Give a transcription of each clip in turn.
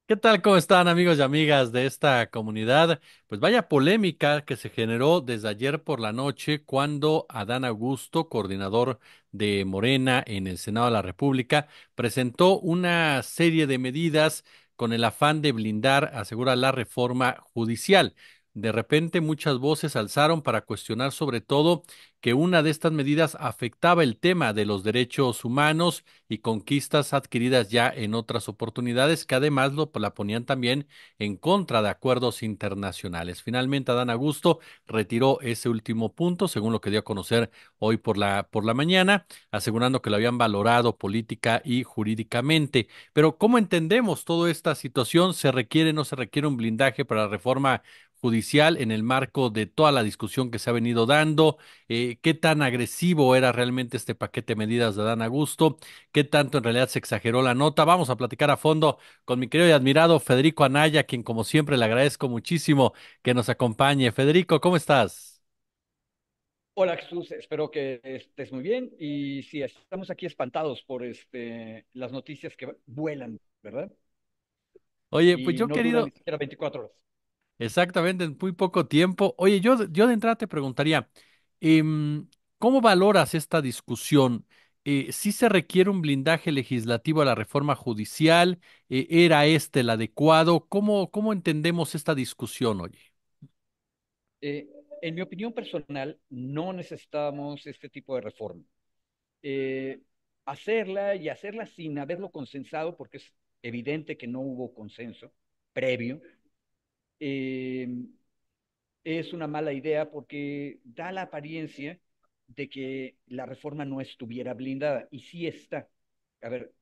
¿Qué tal? ¿Cómo están amigos y amigas de esta comunidad? Pues vaya polémica que se generó desde ayer por la noche cuando Adán Augusto, coordinador de Morena en el Senado de la República, presentó una serie de medidas con el afán de blindar, asegura, la reforma judicial. De repente muchas voces alzaron para cuestionar sobre todo que una de estas medidas afectaba el tema de los derechos humanos y conquistas adquiridas ya en otras oportunidades, que además la ponían también en contra de acuerdos internacionales. Finalmente, Adán Augusto retiró ese último punto, según lo que dio a conocer hoy por la mañana, asegurando que lo habían valorado política y jurídicamente. Pero, ¿cómo entendemos toda esta situación? ¿Se requiere, no se requiere un blindaje para la reforma judicial en el marco de toda la discusión que se ha venido dando? ¿Qué tan agresivo era realmente este paquete de medidas de Adán Augusto? ¿Qué tanto en realidad se exageró la nota? Vamos a platicar a fondo con mi querido y admirado Federico Anaya, quien como siempre le agradezco muchísimo que nos acompañe. Federico, ¿cómo estás? Hola Jesús, espero que estés muy bien y sí, estamos aquí espantados por las noticias que vuelan, ¿verdad? Oye, pues Y yo no duran ni querido, siquiera 24 horas. exactamente, en muy poco tiempo. Oye, yo de entrada te preguntaría, ¿cómo valoras esta discusión? ¿Sí se requiere un blindaje legislativo a la reforma judicial? ¿Era este el adecuado? ¿Cómo entendemos esta discusión, oye? Eh, en mi opinión personal, no necesitamos este tipo de reforma. Eh, hacerla sin haberlo consensado, porque es evidente que no hubo consenso previo, eh, es una mala idea porque da la apariencia de que la reforma no estuviera blindada y sí está. A ver,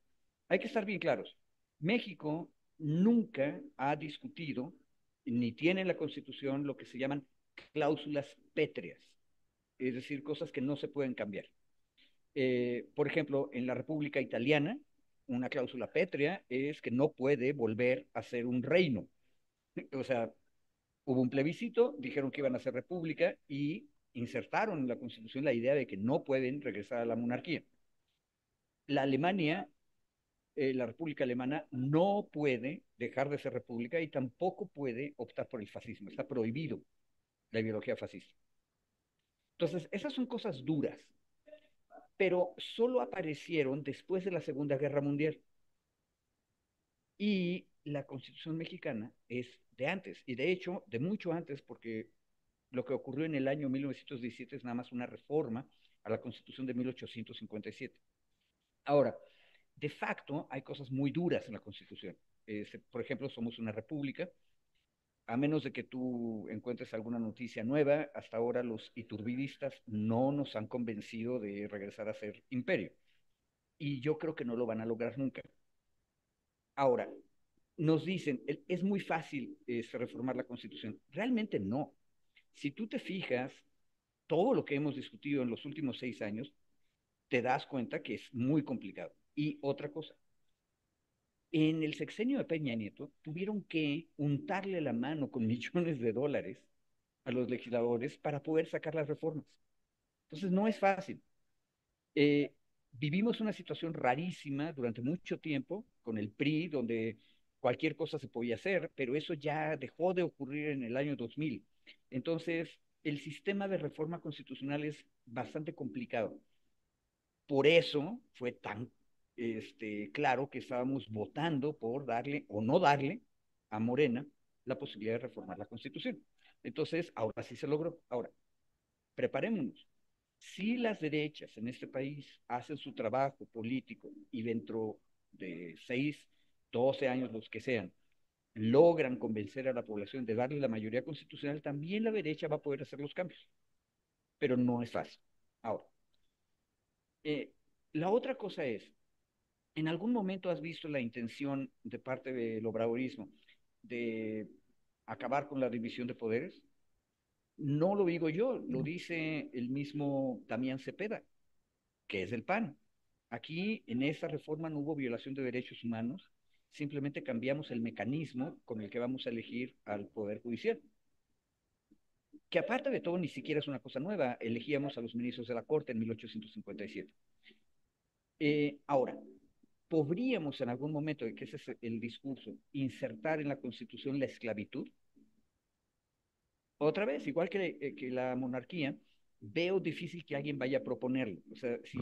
hay que estar bien claros. México nunca ha discutido ni tiene en la Constitución lo que se llaman cláusulas pétreas, es decir, cosas que no se pueden cambiar. Por ejemplo, en la República Italiana, una cláusula pétrea es que no puede volver a ser un reino. O sea, hubo un plebiscito, dijeron que iban a ser república y insertaron en la Constitución la idea de que no pueden regresar a la monarquía. La Alemania, la República Alemana, no puede dejar de ser república y tampoco puede optar por el fascismo. Está prohibido la ideología fascista. Entonces, esas son cosas duras, pero solo aparecieron después de la Segunda Guerra Mundial. Y la Constitución mexicana es de antes, y de hecho, de mucho antes, porque lo que ocurrió en el año 1917 es nada más una reforma a la Constitución de 1857. Ahora, de facto, hay cosas muy duras en la Constitución. Por ejemplo, somos una república. A menos de que tú encuentres alguna noticia nueva, hasta ahora los iturbidistas no nos han convencido de regresar a ser imperio. Y yo creo que no lo van a lograr nunca. Ahora, nos dicen, es muy fácil reformar la Constitución. Realmente no. Si tú te fijas, todo lo que hemos discutido en los últimos 6 años, te das cuenta que es muy complicado. Y otra cosa, en el sexenio de Peña Nieto tuvieron que untarle la mano con millones de dólares a los legisladores para poder sacar las reformas. Entonces no es fácil. Eh, vivimos una situación rarísima durante mucho tiempo con el PRI, donde cualquier cosa se podía hacer, pero eso ya dejó de ocurrir en el año 2000. Entonces, el sistema de reforma constitucional es bastante complicado. Por eso fue tan claro que estábamos votando por darle o no darle a Morena la posibilidad de reformar la Constitución. Entonces, ahora sí se logró. Ahora, preparémonos. Si las derechas en este país hacen su trabajo político y dentro de 6, 12 años, los que sean, logran convencer a la población de darle la mayoría constitucional, también la derecha va a poder hacer los cambios. Pero no es fácil. Ahora, eh, la otra cosa es, ¿en algún momento has visto la intención de parte del obradorismo de acabar con la división de poderes? No lo digo yo, lo dice el mismo Damián Cepeda, que es del PAN. Aquí, en esta reforma, no hubo violación de derechos humanos, simplemente cambiamos el mecanismo con el que vamos a elegir al Poder Judicial, que aparte de todo ni siquiera es una cosa nueva, elegíamos a los ministros de la Corte en 1857. Ahora, podríamos en algún momento, que ese es el discurso, insertar en la Constitución la esclavitud. Otra vez, igual que la monarquía, veo difícil que alguien vaya a proponerlo. O sea, si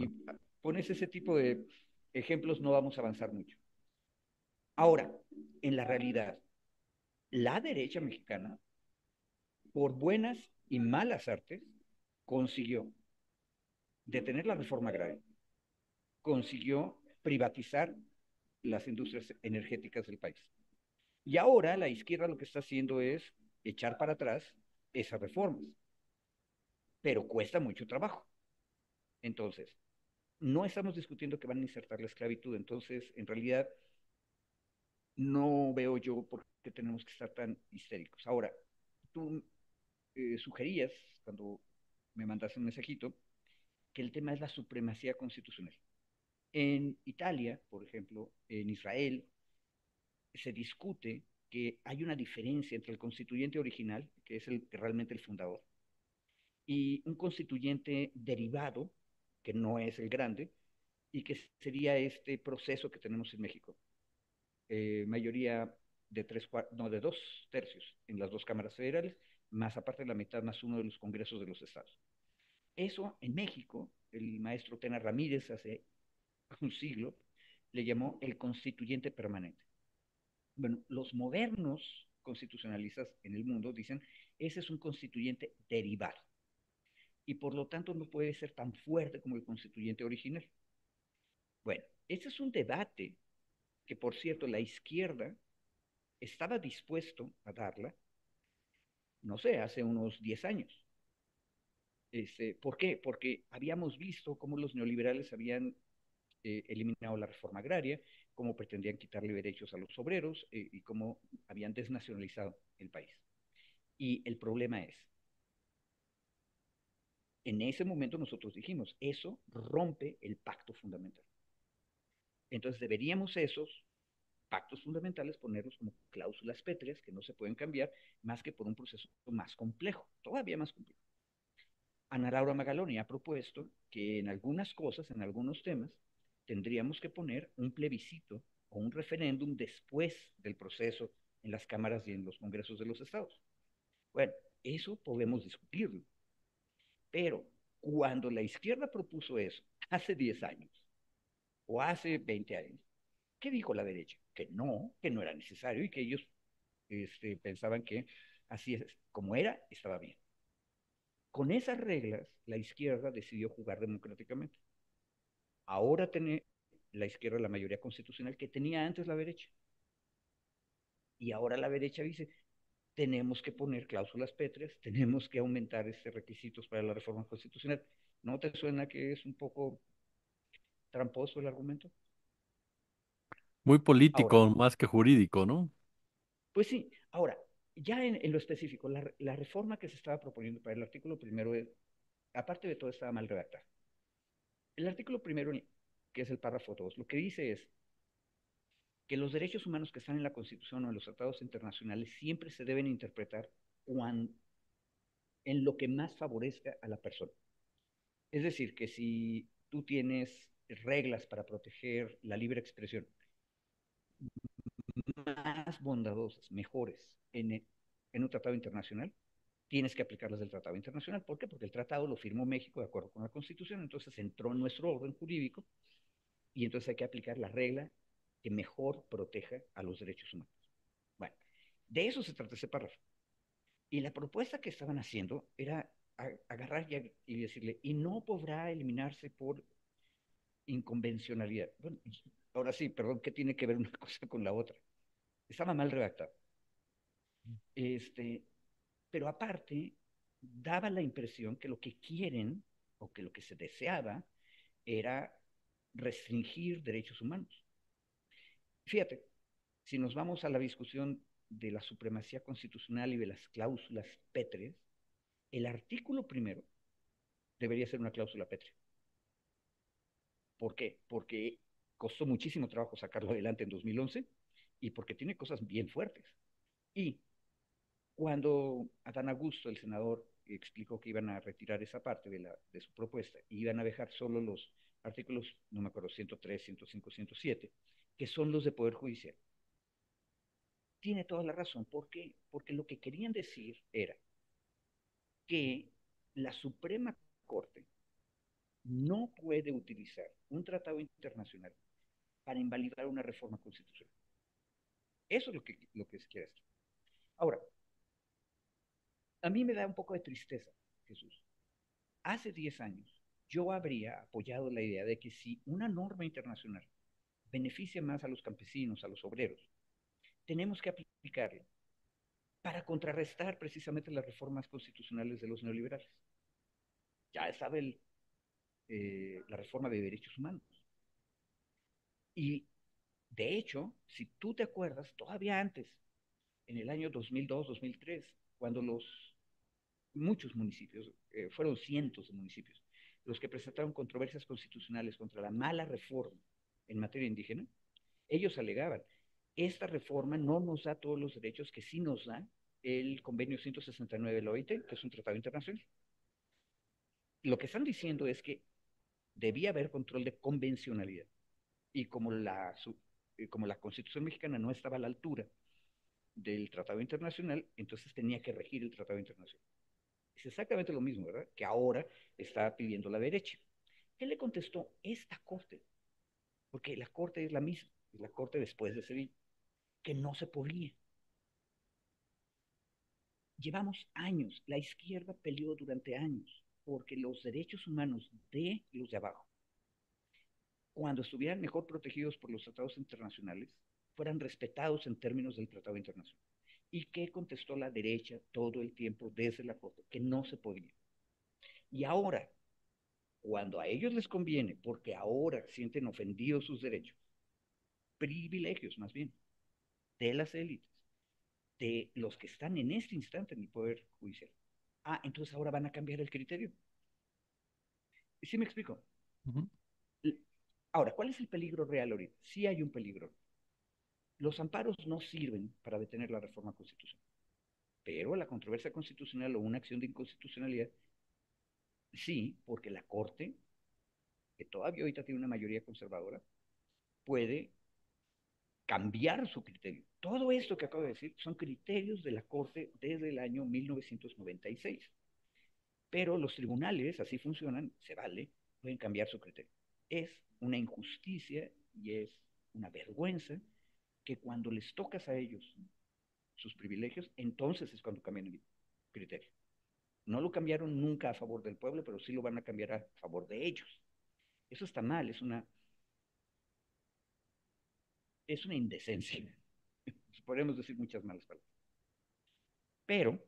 pones ese tipo de ejemplos, no vamos a avanzar mucho. Ahora, en la realidad, la derecha mexicana, por buenas y malas artes, consiguió detener la reforma agraria, consiguió privatizar las industrias energéticas del país. Y ahora la izquierda lo que está haciendo es echar para atrás esas reformas, pero cuesta mucho trabajo. Entonces, no estamos discutiendo que van a insertar la esclavitud, entonces, en realidad, no veo yo por qué tenemos que estar tan histéricos. Ahora, tú sugerías, cuando me mandaste un mensajito, que el tema es la supremacía constitucional. En Italia, por ejemplo, en Israel, se discute que hay una diferencia entre el constituyente original, que es realmente el fundador, y un constituyente derivado, que no es el grande, y que sería este proceso que tenemos en México. Mayoría de no, de 2 tercios en las dos cámaras federales, más aparte de la mitad más uno de los congresos de los estados. Eso en México, el maestro Tena Ramírez hace un siglo le llamó el constituyente permanente. Bueno, los modernos constitucionalistas en el mundo dicen, ese es un constituyente derivado y por lo tanto no puede ser tan fuerte como el constituyente original. Bueno, ese es un debate que, por cierto, la izquierda estaba dispuesto a darla, no sé, hace unos 10 años. ¿Por qué? Porque habíamos visto cómo los neoliberales habían eliminado la reforma agraria, cómo pretendían quitarle derechos a los obreros y cómo habían desnacionalizado el país. Y el problema es, en ese momento nosotros dijimos, eso rompe el pacto fundamental. Entonces deberíamos esos pactos fundamentales ponerlos como cláusulas pétreas que no se pueden cambiar más que por un proceso más complejo, todavía más complejo. Ana Laura Magaloni ha propuesto que en algunas cosas, en algunos temas, tendríamos que poner un plebiscito o un referéndum después del proceso en las cámaras y en los congresos de los estados. Bueno, eso podemos discutirlo, pero cuando la izquierda propuso eso hace 10 años o hace 20 años, ¿qué dijo la derecha? Que no era necesario y que ellos pensaban que así es, como era, estaba bien. Con esas reglas, la izquierda decidió jugar democráticamente. Ahora tiene la izquierda la mayoría constitucional que tenía antes la derecha. Y ahora la derecha dice, tenemos que poner cláusulas pétreas, tenemos que aumentar requisitos para la reforma constitucional. ¿No te suena que es un poco tramposo el argumento? Muy Ahora, político más que jurídico, ¿no? pues sí, ahora, ya en lo específico, la reforma que se estaba proponiendo para el artículo primero, aparte de todo, estaba mal redactada. El artículo primero, que es el párrafo 2, lo que dice es que los derechos humanos que están en la Constitución o en los tratados internacionales siempre se deben interpretar cuando, en lo que más favorezca a la persona. Es decir, que si tú tienes reglas para proteger la libre expresión más bondadosas, mejores en un tratado internacional, tienes que aplicarlas del tratado internacional. ¿Por qué? Porque el tratado lo firmó México de acuerdo con la Constitución, entonces entró en nuestro orden jurídico y entonces hay que aplicar la regla que mejor proteja a los derechos humanos. Bueno, de eso se trata ese párrafo. Y la propuesta que estaban haciendo era agarrar y decirle, y no podrá eliminarse por inconvencionalidad. Bueno, ahora sí, perdón, ¿qué tiene que ver una cosa con la otra? Estaba mal redactado. Este, pero aparte, daba la impresión que lo que quieren o que lo que se deseaba era restringir derechos humanos. Fíjate, si nos vamos a la discusión de la supremacía constitucional y de las cláusulas pétreas, el artículo primero debería ser una cláusula pétrea. ¿Por qué? Porque costó muchísimo trabajo sacarlo adelante en 2011 y porque tiene cosas bien fuertes. Y cuando Adán Augusto, el senador, explicó que iban a retirar esa parte de su propuesta y iban a dejar solo artículos, no me acuerdo, 103, 105, 107, que son los de Poder Judicial. Tiene toda la razón. ¿Por qué? Porque lo que querían decir era que la Suprema Corte no puede utilizar un tratado internacional para invalidar una reforma constitucional. Eso es lo que se quiere hacer. Ahora, a mí me da un poco de tristeza, Jesús. Hace 10 años yo habría apoyado la idea de que si una norma internacional beneficia más a los campesinos, a los obreros, tenemos que aplicarla para contrarrestar precisamente las reformas constitucionales de los neoliberales. Ya sabe la reforma de derechos humanos. Y de hecho, si tú te acuerdas, todavía antes, en el año 2002, 2003, cuando muchos municipios, fueron cientos de municipios, los que presentaron controversias constitucionales contra la mala reforma en materia indígena, ellos alegaban, esta reforma no nos da todos los derechos que sí nos da el convenio 169 de la OIT, que es un tratado internacional. Lo que están diciendo es que debía haber control de convencionalidad. Y como la Constitución mexicana no estaba a la altura del Tratado Internacional, entonces tenía que regir el Tratado Internacional. Es exactamente lo mismo, ¿verdad? Que ahora está pidiendo la derecha. ¿Qué le contestó esta Corte? Porque la Corte es la misma, es la Corte después de Sevilla, que no se podía. Llevamos años, la izquierda peleó durante años porque los derechos humanos de los de abajo, cuando estuvieran mejor protegidos por los tratados internacionales, fueran respetados en términos del tratado internacional. ¿Y qué contestó la derecha todo el tiempo desde la Corte? Que no se podía. Y ahora, cuando a ellos les conviene, porque ahora sienten ofendidos sus derechos, privilegios más bien, de las élites, de los que están en este instante en el Poder Judicial. Ah, entonces ahora van a cambiar el criterio. ¿Sí me explico? Ujú. Ahora, ¿cuál es el peligro real ahorita? Sí hay un peligro. Los amparos no sirven para detener la reforma constitucional, pero la controversia constitucional o una acción de inconstitucionalidad, sí, porque la Corte, que todavía ahorita tiene una mayoría conservadora, puede cambiar su criterio. Todo esto que acabo de decir son criterios de la Corte desde el año 1996. Pero los tribunales, así funcionan, se vale, pueden cambiar su criterio. Es una injusticia y es una vergüenza que cuando les tocas a ellos sus privilegios, entonces es cuando cambian el criterio. No lo cambiaron nunca a favor del pueblo, pero sí lo van a cambiar a favor de ellos. Eso está mal, es una indecencia. Podemos decir muchas malas palabras. Pero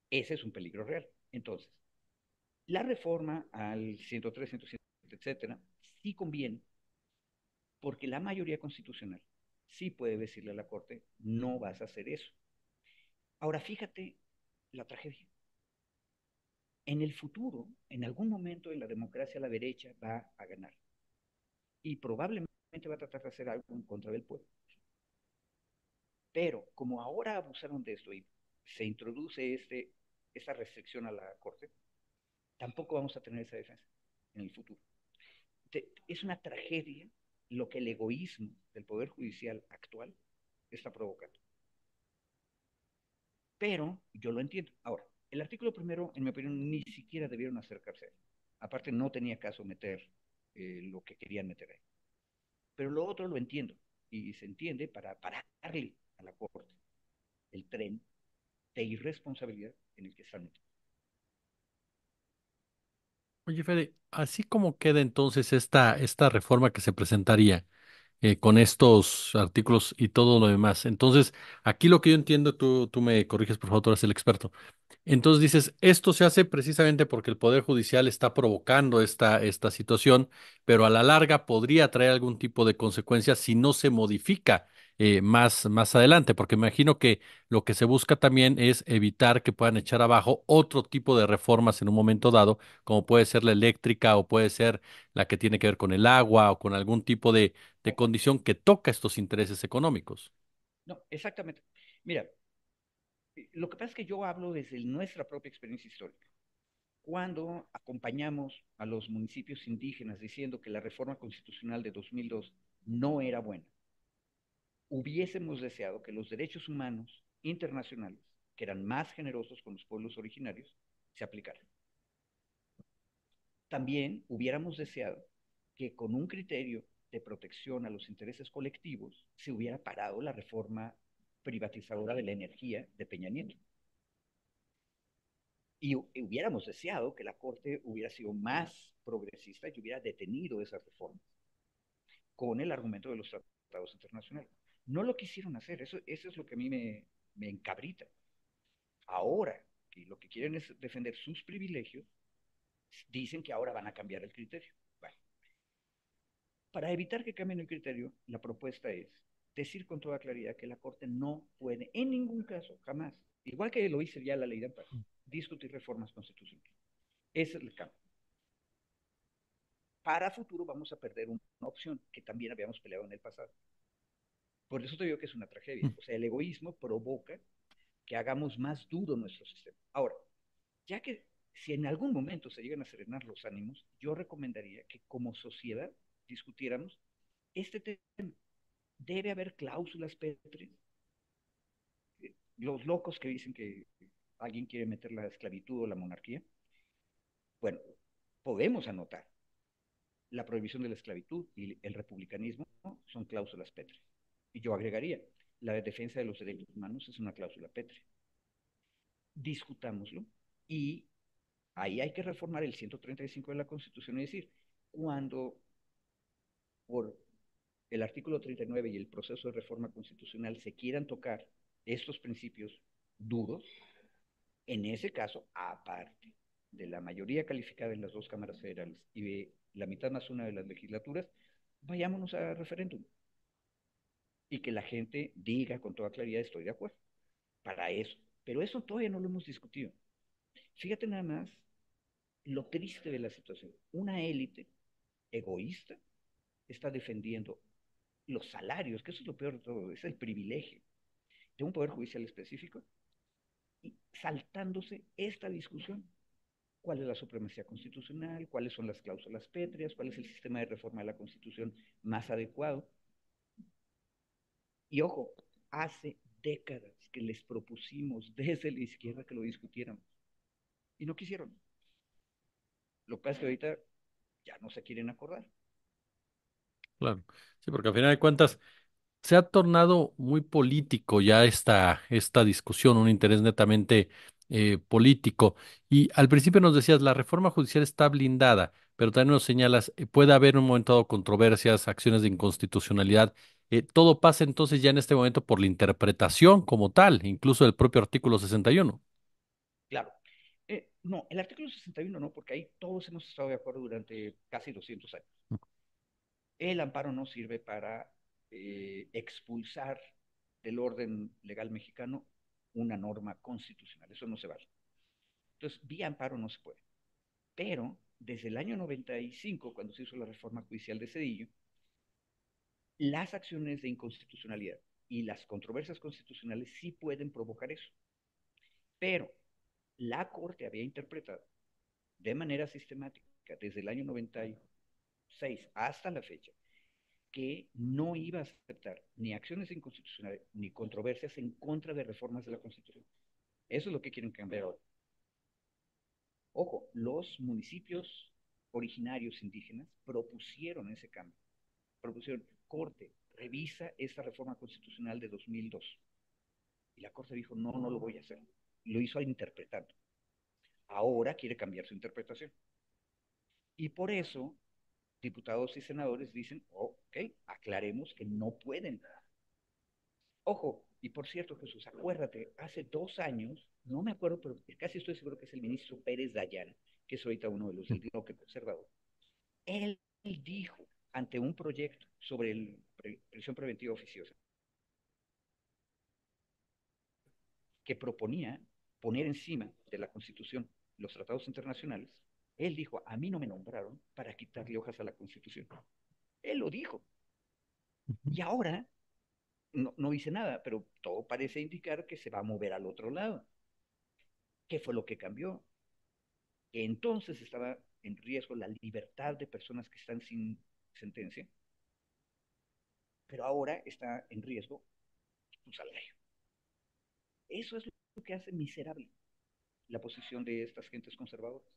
ese es un peligro real. Entonces, la reforma al 103, 107, etcétera, sí conviene, porque la mayoría constitucional sí puede decirle a la Corte, no vas a hacer eso. Ahora, fíjate la tragedia. En el futuro, en algún momento en la democracia, la derecha va a ganar y probablemente va a tratar de hacer algo en contra del pueblo. Pero como ahora abusaron de esto y se introduce esa restricción a la Corte, tampoco vamos a tener esa defensa en el futuro. Es una tragedia lo que el egoísmo del Poder Judicial actual está provocando. Pero yo lo entiendo. Ahora, el artículo primero, en mi opinión, ni siquiera debieron acercarse a él. Aparte, no tenía caso meter lo que querían meter ahí. Pero lo otro lo entiendo. Y se entiende para pararle a la Corte el tren de irresponsabilidad en el que están metidos. Oye, Fede, así como queda entonces esta reforma que se presentaría con estos artículos y todo lo demás. Entonces, aquí lo que yo entiendo, tú me corriges, por favor, tú eres el experto. Entonces dices, esto se hace precisamente porque el Poder Judicial está provocando esta situación, pero a la larga podría traer algún tipo de consecuencias si no se modifica más adelante, porque me imagino que lo que se busca también es evitar que puedan echar abajo otro tipo de reformas en un momento dado, como puede ser la eléctrica o puede ser la que tiene que ver con el agua o con algún tipo de condición que toca estos intereses económicos. No, exactamente. Mira, lo que pasa es que yo hablo desde nuestra propia experiencia histórica. cuando acompañamos a los municipios indígenas diciendo que la reforma constitucional de 2002 no era buena, hubiésemos deseado que los derechos humanos internacionales, que eran más generosos con los pueblos originarios, se aplicaran. También hubiéramos deseado que con un criterio de protección a los intereses colectivos se hubiera parado la reforma privatizadora de la energía de Peña Nieto. Y hubiéramos deseado que la Corte hubiera sido más progresista y hubiera detenido esas reformas con el argumento de los tratados internacionales. No lo quisieron hacer, eso es lo que a mí me encabrita. Ahora que lo que quieren es defender sus privilegios, dicen que ahora van a cambiar el criterio. Bueno, para evitar que cambien el criterio, la propuesta es decir con toda claridad que la Corte no puede, en ningún caso, jamás, igual que lo hice ya la ley de amparo, discutir reformas constitucionales. Ese es el cambio. Para futuro vamos a perder una opción que también habíamos peleado en el pasado. Por eso te digo que es una tragedia. O sea, el egoísmo provoca que hagamos más duro nuestro sistema. Ahora, ya que si en algún momento se llegan a serenar los ánimos, yo recomendaría que como sociedad discutiéramos este tema. Debe haber cláusulas pétreas. Los locos que dicen que alguien quiere meter la esclavitud o la monarquía, bueno, podemos anotar la prohibición de la esclavitud y el republicanismo son cláusulas pétreas. Y yo agregaría, la defensa de los derechos humanos es una cláusula pétrea. Discutámoslo y ahí hay que reformar el 135 de la Constitución, es decir, cuando por el artículo 39 y el proceso de reforma constitucional se quieran tocar estos principios duros, en ese caso, aparte de la mayoría calificada en las dos cámaras federales y de la mitad más una de las legislaturas, vayámonos a referéndum y que la gente diga con toda claridad estoy de acuerdo para eso. Pero eso todavía no lo hemos discutido. Fíjate nada más lo triste de la situación. Una élite egoísta está defendiendo los salarios, que eso es lo peor de todo, es el privilegio de un poder judicial específico y saltándose esta discusión. ¿Cuál es la supremacía constitucional? ¿Cuáles son las cláusulas pétreas? ¿Cuál es el sistema de reforma de la Constitución más adecuado? Y ojo, hace décadas que les propusimos desde la izquierda que lo discutiéramos y no quisieron. Lo que pasa es que ahorita ya no se quieren acordar. Claro. Sí, porque al final de cuentas se ha tornado muy político ya esta discusión, un interés netamente político. Y al principio nos decías, la reforma judicial está blindada, pero también nos señalas, puede haber en un momento dado controversias, acciones de inconstitucionalidad. Todo pasa entonces ya en este momento por la interpretación como tal, incluso del propio artículo 61. Claro. No, el artículo 61 no, porque ahí todos hemos estado de acuerdo durante casi 200 años. El amparo no sirve para expulsar del orden legal mexicano una norma constitucional. Eso no se vale. Entonces, vía amparo no se puede. Pero desde el año 95, cuando se hizo la reforma judicial de Cedillo, las acciones de inconstitucionalidad y las controversias constitucionales sí pueden provocar eso. Pero la Corte había interpretado de manera sistemática desde el año 96 hasta la fecha que no iba a aceptar ni acciones inconstitucionales ni controversias en contra de reformas de la Constitución. Eso es lo que quieren cambiar ahora. Ojo, los municipios originarios indígenas propusieron ese cambio. Propusieron, Corte, revisa esta reforma constitucional de 2002. Y la Corte dijo, no, no lo voy a hacer. Lo hizo interpretando. Ahora quiere cambiar su interpretación. Y por eso, diputados y senadores dicen, oh, ok, aclaremos que no pueden. Ojo, y por cierto, Jesús, acuérdate, hace 2 años, no me acuerdo, pero casi estoy seguro que es el ministro Pérez Dayana, que es ahorita uno de los del bloque conservador. Él dijo ante un proyecto sobre prisión preventiva oficiosa que proponía poner encima de la Constitución los tratados internacionales, él dijo, a mí no me nombraron para quitarle hojas a la Constitución. Él lo dijo. Y ahora no dice nada, pero todo parece indicar que se va a mover al otro lado. ¿Qué fue lo que cambió? que entonces estaba en riesgo la libertad de personas que están sin sentencia, pero ahora está en riesgo su salario. Eso es lo que hace miserable la posición de estas gentes conservadoras.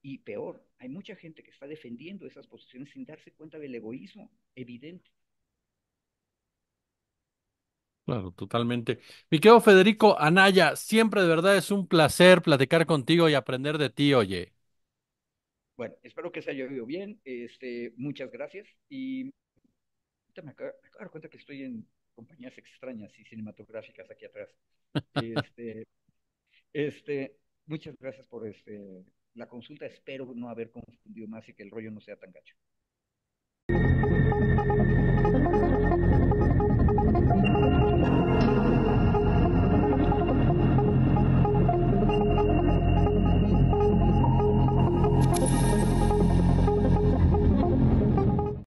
Y peor, hay mucha gente que está defendiendo esas posiciones sin darse cuenta del egoísmo evidente. Claro, totalmente. Mi querido Federico Anaya, siempre de verdad es un placer platicar contigo y aprender de ti, oye. Bueno, espero que se haya oído bien. Muchas gracias. Y me acabo de dar cuenta que estoy en compañías extrañas y cinematográficas aquí atrás. Este, muchas gracias por la consulta. Espero no haber confundido más y que el rollo no sea tan gacho.